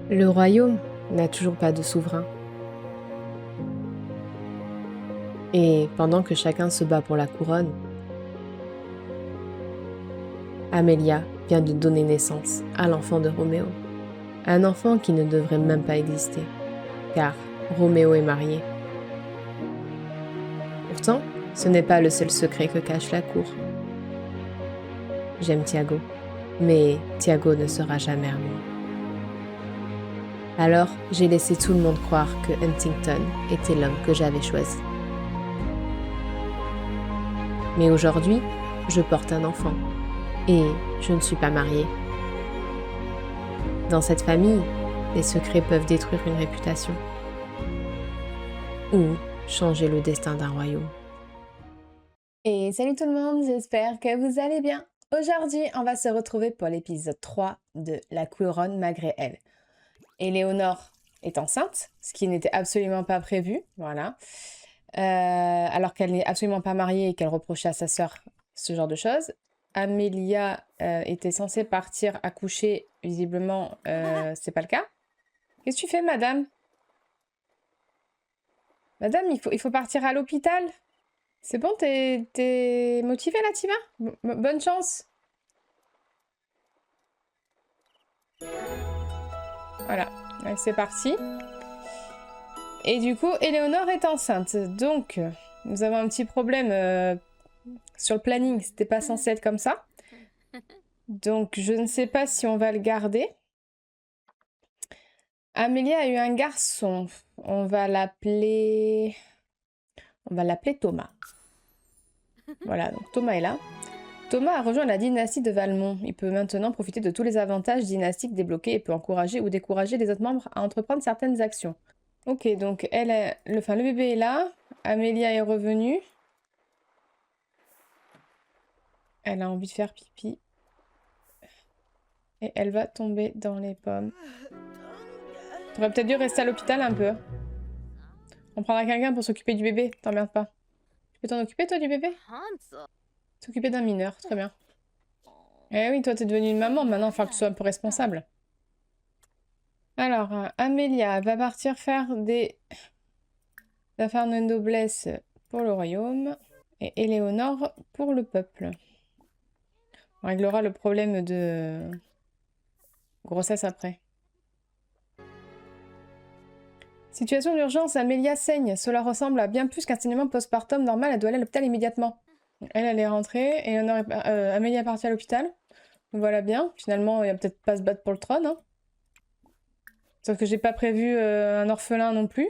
Le royaume n'a toujours pas de souverain. Et pendant que chacun se bat pour la couronne, Amelia vient de donner naissance à l'enfant de Roméo. Un enfant qui ne devrait même pas exister, car Roméo est marié. Pourtant, ce n'est pas le seul secret que cache la cour. J'aime Tiago, mais Tiago ne sera jamais à moi. Alors, j'ai laissé tout le monde croire que Huntington était l'homme que j'avais choisi. Mais aujourd'hui, je porte un enfant, et je ne suis pas mariée. Dans cette famille, les secrets peuvent détruire une réputation, ou changer le destin d'un royaume. Et salut tout le monde, j'espère que vous allez bien. Aujourd'hui, on va se retrouver pour l'épisode 3 de La couronne malgré elle. Éléonore est enceinte, ce qui n'était absolument pas prévu, voilà. Alors qu'elle n'est absolument pas mariée et qu'elle reprochait à sa sœur ce genre de choses. Amelia était censée partir accoucher, visiblement, c'est pas le cas. Qu'est-ce que tu fais, madame? Madame, il faut partir à l'hôpital. C'est bon, t'es motivée là, t'y vas? Bonne chance. Voilà, c'est parti. Et du coup, Éléonore est enceinte. Donc, nous avons un petit problème sur le planning. C'était pas censé être comme ça. Donc, je ne sais pas si on va le garder. Amélie a eu un garçon. On va l'appeler Thomas. Voilà, donc Thomas est là. Thomas a rejoint la dynastie de Valmont. Il peut maintenant profiter de tous les avantages dynastiques débloqués et peut encourager ou décourager les autres membres à entreprendre certaines actions. Ok, donc le bébé est là. Amélia est revenue. Elle a envie de faire pipi. Et elle va tomber dans les pommes. T'aurais peut-être dû rester à l'hôpital un peu. On prendra quelqu'un pour s'occuper du bébé, t'emmerdes pas. Tu peux t'en occuper toi du bébé? S'occuper d'un mineur, très bien. Eh oui, toi t'es devenue une maman, maintenant il faut que tu sois un peu responsable. Alors, Amélia va partir faire des affaires de noblesse pour le royaume. Et Éléonore pour le peuple. On réglera le problème de grossesse après. Situation d'urgence, Amélia saigne. Cela ressemble à bien plus qu'un saignement postpartum normal. Elle doit aller à l'hôpital immédiatement. Elle est rentrée. Amélia est partie à l'hôpital. Voilà bien. Finalement, il va peut-être pas se battre pour le trône. Hein. Sauf que j'ai pas prévu un orphelin non plus.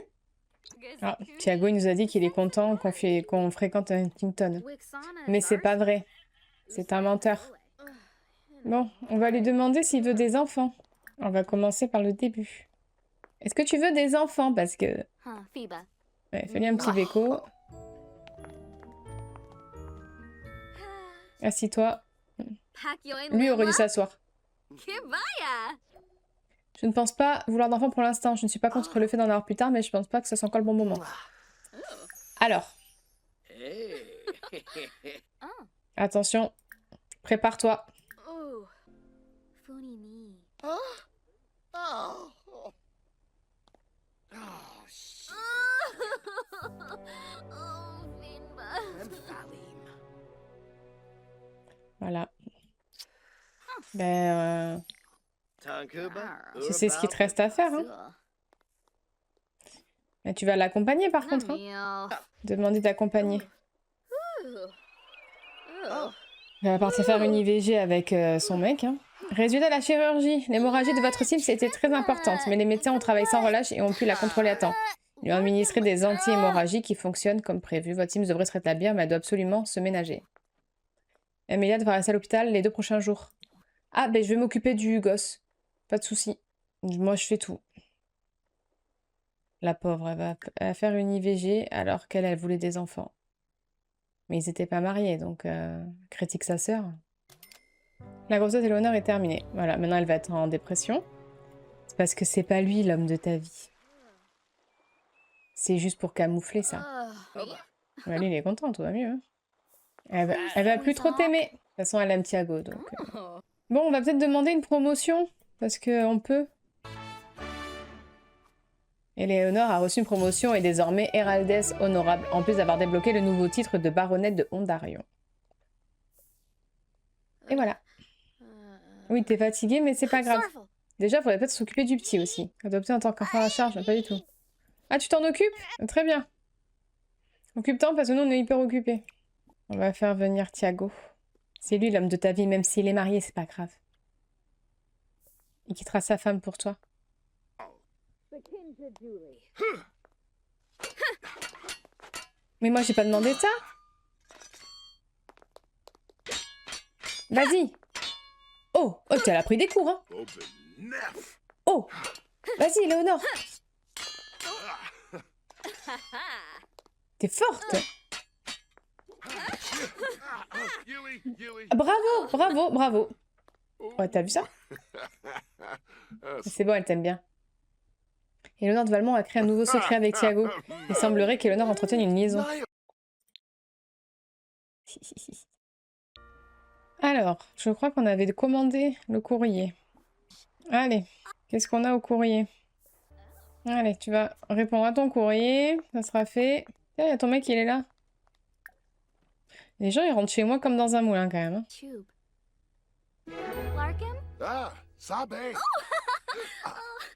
Ah, Tiago, il nous a dit qu'il est content qu'on fréquente Huntington. Mais c'est pas vrai. C'est un menteur. Bon, on va lui demander s'il veut des enfants. On va commencer par le début. Est-ce que tu veux des enfants? Parce que... Ouais, fais-lui un petit béco. Assis-toi. Lui aurait dû s'asseoir. Je ne pense pas vouloir d'enfants pour l'instant. Je ne suis pas contre le fait d'en avoir plus tard, mais je pense pas que ce soit encore le bon moment. Alors. Attention. Prépare-toi. Voilà. Ben, tu sais ce qu'il te reste à faire, hein? Mais tu vas l'accompagner par contre, hein? Demander d'accompagner. Elle va partir faire une IVG avec son mec, hein. Résultat de la chirurgie. L'hémorragie de votre cible était très importante, mais les médecins ont travaillé sans relâche et ont pu la contrôler à temps. Ils lui ont administré des anti-hémorragies qui fonctionnent comme prévu. Votre cible devrait se rétablir, mais elle doit absolument se ménager. Amélia devra rester à l'hôpital les 2 prochains jours. Ah, ben je vais m'occuper du gosse. Pas de souci. Moi, je fais tout. La pauvre, elle va faire une IVG alors qu'elle voulait des enfants. Mais ils n'étaient pas mariés, donc critique sa sœur. La grossesse d'Éléonore est terminée. Voilà, maintenant elle va être en dépression. C'est parce que c'est pas lui l'homme de ta vie. C'est juste pour camoufler ça. Ouais, lui, il est content, tout va mieux. Hein. Elle va plus trop t'aimer. De toute façon, elle aime Tiago, donc... Bon, on va peut-être demander une promotion, parce qu'on peut. Éléonore a reçu une promotion et est désormais héraldesse honorable, en plus d'avoir débloqué le nouveau titre de baronette de Ondarion. Et voilà. Oui, t'es fatiguée, mais c'est pas grave. Déjà, faudrait peut-être s'occuper du petit aussi. Adopter en tant qu'enfant à charge, pas du tout. Ah, tu t'en occupes? Très bien. Occupe-t'en parce que nous, on est hyper occupés. On va faire venir Thiago. C'est lui l'homme de ta vie, même s'il est marié, c'est pas grave. Il quittera sa femme pour toi. Mais moi, j'ai pas demandé ça. Vas-y. Oh, oh, tu as pris des cours, hein. Oh, vas-y, Léonore. T'es forte. Bravo, bravo, bravo. Ouais, t'as vu ça? C'est bon, elle t'aime bien. Éléonore de Valmont a créé un nouveau secret avec Thiago. Il semblerait qu'Éléonore entretienne une liaison. Alors, je crois qu'on avait commandé le courrier. Allez, qu'est-ce qu'on a au courrier? Allez, tu vas répondre à ton courrier, ça sera fait. Tiens, y a ton mec, il est là. Les gens, ils rentrent chez moi comme dans un moulin, quand même. Ah, Sabe.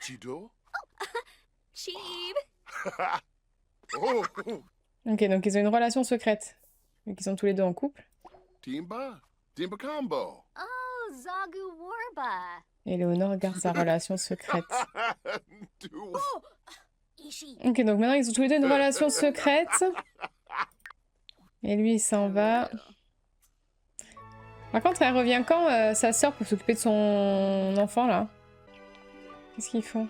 Chido. Cheeb. Oh, Ok, donc ils ont une relation secrète. Vu qu'ils sont tous les deux en couple. Timba. Timba combo. Oh, Zagu Warba. Éléonore garde sa relation secrète. Do- Ishi. Ok, donc maintenant, ils ont tous les deux une relation secrète. Et lui, il s'en va. Par contre, elle revient quand sa sœur pour s'occuper de son enfant, là? Qu'est-ce qu'ils font?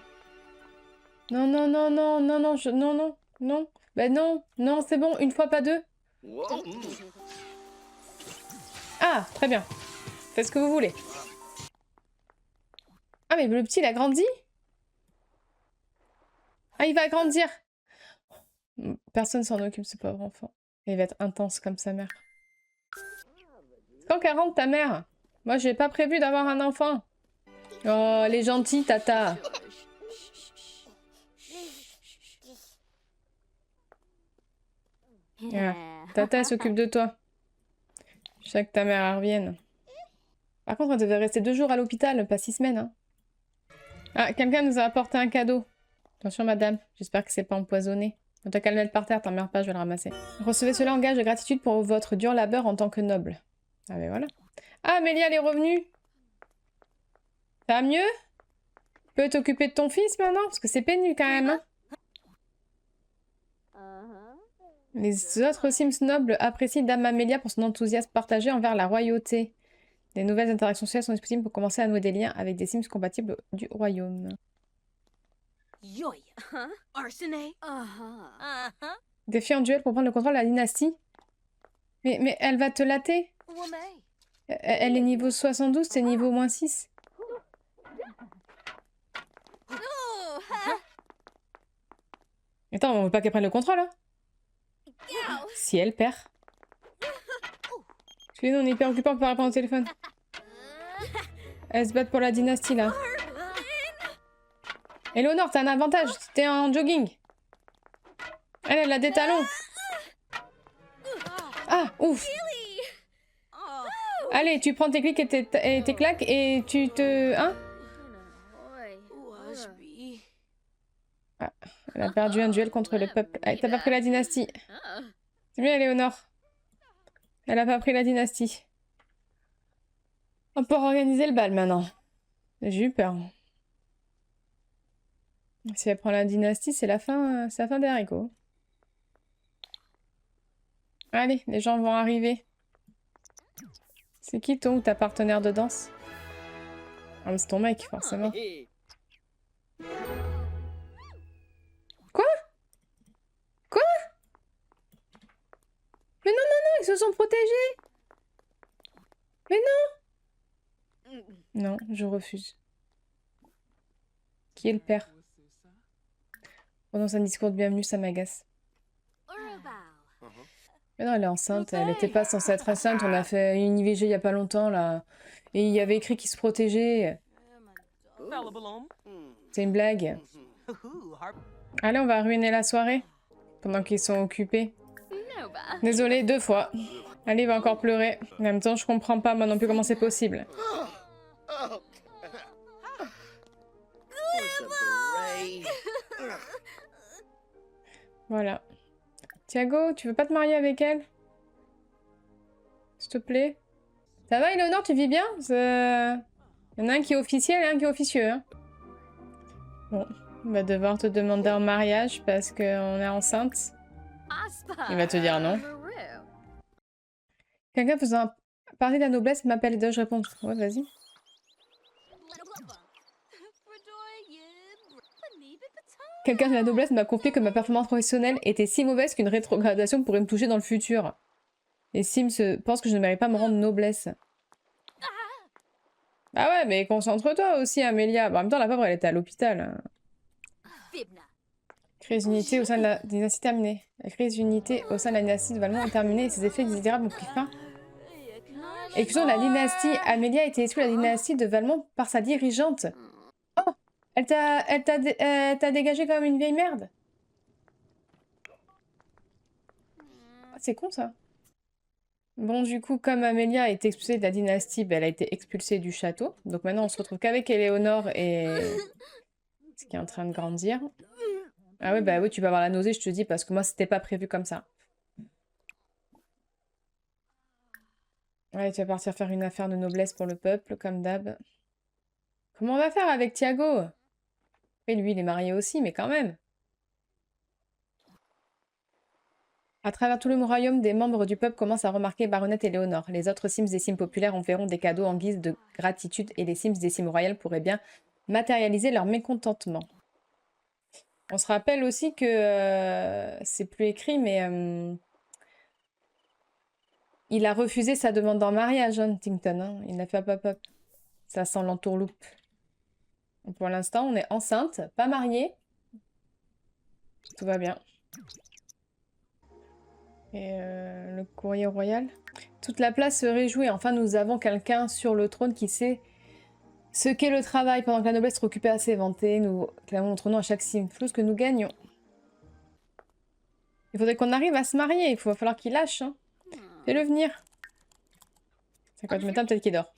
Non, non, non, non, non, non, non, non, non. Ben non, non, c'est bon, une fois, pas deux. Ah, très bien. Faites ce que vous voulez. Ah, mais le petit, il a grandi? Ah, il va grandir. Personne s'en occupe, ce pauvre enfant. Il va être intense comme sa mère. Quand qu'elle rentre, ta mère? Moi, j'ai pas prévu d'avoir un enfant. Oh, elle est gentille, Tata. Voilà. Tata, elle s'occupe de toi. Je sais que ta mère elle revienne. Par contre, elle devait rester 2 jours à l'hôpital, pas 6 semaines. Hein. Ah, quelqu'un nous a apporté un cadeau. Attention, madame. J'espère que c'est pas empoisonné. On t'a qu'à le mettre par terre, t'en meurs pas, je vais le ramasser. Recevez cela en gage de gratitude pour votre dur labeur en tant que noble. Ah, ben voilà. Ah, Amélia, elle est revenue. Ça va mieux? Tu peux t'occuper de ton fils maintenant? Parce que c'est pénible quand même. Hein. Les autres Sims nobles apprécient Dame Amélia pour son enthousiasme partagé envers la royauté. Des nouvelles interactions sociales sont disponibles pour commencer à nouer des liens avec des Sims compatibles du royaume. Yoy. Arsene. Défi en duel pour prendre le contrôle de la dynastie. Mais elle va te latter. Elle est niveau 72, c'est niveau moins 6. Attends, on veut pas qu'elle prenne le contrôle, hein? Si elle perd. Excusez-nous, on est hyper occupants pour répondre au téléphone. Elles se battent pour la dynastie, là. Éléonore, t'as un avantage, t'es en jogging. Elle a des talons. Ah, ouf. Allez, tu prends tes clics et tes claques et tu te... Hein? Ah, elle a perdu un duel contre le peuple. Ah, t'as pas pris la dynastie. C'est bien, Éléonore. Elle a pas pris la dynastie. On peut organiser le bal maintenant. J'ai eu peur. Si elle prend la dynastie, c'est la fin des haricots. Allez, les gens vont arriver. C'est qui ton ou ta partenaire de danse? Ah, mais c'est ton mec, forcément. Quoi? Quoi? Mais non, non, non, ils se sont protégés! Mais non! Non, je refuse. Qui est le père? Pendant un discours de bienvenue, ça m'agace. Mais non, elle est enceinte, elle était pas censée être enceinte, on a fait une IVG il y a pas longtemps, là. Et il y avait écrit qu'il se protégeait. C'est une blague. Allez, on va ruiner la soirée. Pendant qu'ils sont occupés. Nova. Désolée, 2 fois. Allez, il va encore pleurer. En même temps, je comprends pas moi non plus comment c'est possible. Oh. Where's the beret? Voilà. Thiago, tu veux pas te marier avec elle? S'il te plaît? Ça va, Eleonore, tu vis bien? Il y en a un qui est officiel et un qui est officieux. Hein. Bon, on va devoir te demander en mariage parce qu'on est enceinte. Aspa. Il va te dire non. Maru. Quelqu'un faisant partie de la noblesse m'appelle et dois-je répondre? Ouais, vas-y. Quelqu'un de la noblesse m'a confié que ma performance professionnelle était si mauvaise qu'une rétrogradation pourrait me toucher dans le futur. Et Sims pense que je ne mérite pas me rendre noblesse. Ah ouais, mais concentre-toi aussi, Amélia. Bon, en même temps, la pauvre, elle était à l'hôpital. Hein. Fibna. Crise d'unité au sein de la dynastie terminée. La crise d'unité au sein de la dynastie de Valmont est terminée et ses effets indésirables ont pris fin. Exclusion de la dynastie. Amélia a été exclue de la dynastie de Valmont par sa dirigeante. Oh, elle t'a dégagé comme une vieille merde. Ah, c'est con, ça. Bon, du coup, comme Amélia a été expulsée de la dynastie, ben, elle a été expulsée du château. Donc maintenant, on se retrouve qu'avec Éléonore et... ce qui est en train de grandir. Ah ouais, bah oui, tu vas avoir la nausée, je te dis, parce que moi, c'était pas prévu comme ça. Ouais, tu vas partir faire une affaire de noblesse pour le peuple, comme d'hab. Comment on va faire avec Thiago? Et lui, il est marié aussi, mais quand même. À travers tout le royaume, des membres du peuple commencent à remarquer Baronette et Léonore. Les autres Sims des Sims populaires enverront des cadeaux en guise de gratitude et les Sims des Sims royales pourraient bien matérialiser leur mécontentement. On se rappelle aussi que c'est plus écrit, mais il a refusé sa demande en mariage, Huntington. Hein. Il n'a fait hop. Ça sent l'entourloupe. Pour l'instant, on est enceinte, pas mariée. Tout va bien. Et le courrier royal. Toute la place se réjouit. Enfin, nous avons quelqu'un sur le trône qui sait ce qu'est le travail. Pendant que la noblesse est occupée à s'éventer, nous clamons notre nom à chaque Simflous que nous gagnons. Il faudrait qu'on arrive à se marier. Il va falloir qu'il lâche. Hein. Fais-le venir. C'est quoi, tu m'étonnes, peut-être qu'il dort.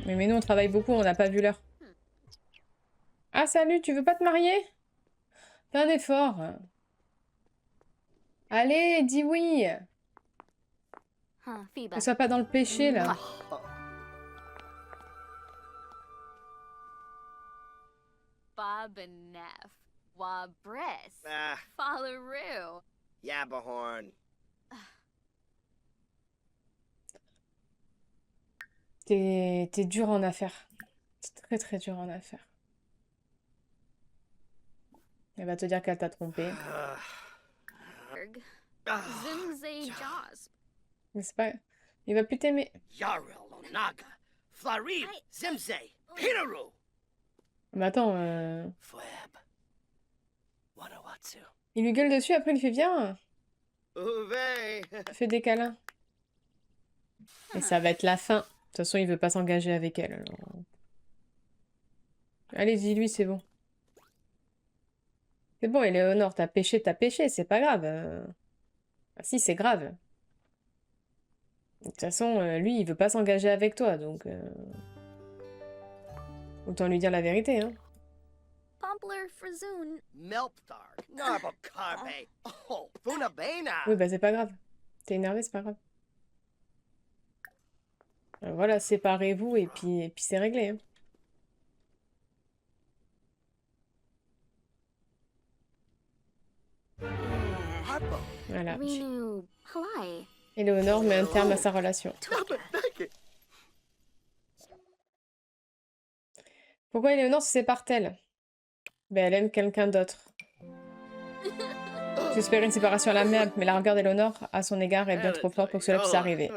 Mais nous, on travaille beaucoup, on n'a pas vu l'heure. Ah, salut, tu veux pas te marier? Fais un effort. Allez, dis oui. Ne sois pas dans le péché, là. Bob and Neff. Wabris. Ah, Fallaroo. Yabahorn. T'es dur en affaires. T'es très dur en affaires. Elle va te dire qu'elle t'a trompé. Zimzay Jaws. Mais c'est pas... Il va plus t'aimer. Yaril Onaga. Flarib. Zimzay. Hinaru. Mais attends, Fweb. Wanawatsu. il lui gueule dessus, après il fait viens. Uve. Fais des câlins. Et ça va être la fin. De toute façon, il veut pas s'engager avec elle. Alors... Allez, dis-lui, c'est bon. C'est bon, Éléonore, t'as péché, c'est pas grave. Ah si, c'est grave. De toute façon, lui, il veut pas s'engager avec toi, donc... Autant lui dire la vérité, hein. Pompler Frazoon. Melptarg. Narbokarbe. Oh, Funabena. Oui, bah c'est pas grave. T'es énervé, c'est pas grave. Voilà, séparez-vous et puis c'est réglé. Hein. Harpo. Voilà. Renu. Halai. Éléonore met un terme à sa relation. Pourquoi Éléonore se sépare-t-elle? Ben, elle aime quelqu'un d'autre. J'espère une séparation à l'amiable, mais la rancœur d'Éléonore à son égard est bien trop forte pour que cela puisse arriver.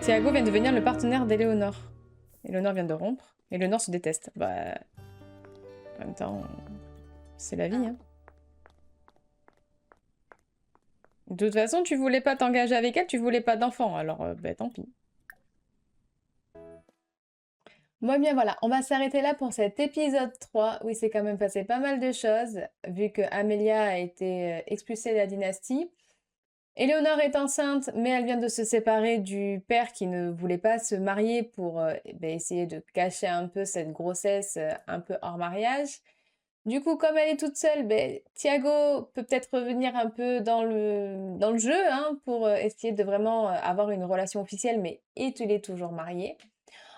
Thiago vient de devenir le partenaire d'Éléonore. Éléonore vient de rompre. Éléonore se déteste. Bah... En même temps, c'est la vie, hein. De toute façon, tu voulais pas t'engager avec elle, tu voulais pas d'enfant, alors ben tant pis. Bon, eh bien voilà, on va s'arrêter là pour cet épisode 3. Oui, c'est quand même passé pas mal de choses, vu que Amelia a été expulsée de la dynastie. Éléonore est enceinte, mais elle vient de se séparer du père qui ne voulait pas se marier pour essayer de cacher un peu cette grossesse un peu hors mariage. Du coup, comme elle est toute seule, Thiago peut peut-être revenir un peu dans le jeu hein, pour essayer de vraiment avoir une relation officielle, mais il est toujours marié.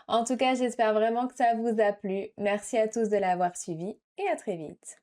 En tout cas, j'espère vraiment que ça vous a plu. Merci à tous de l'avoir suivi et à très vite.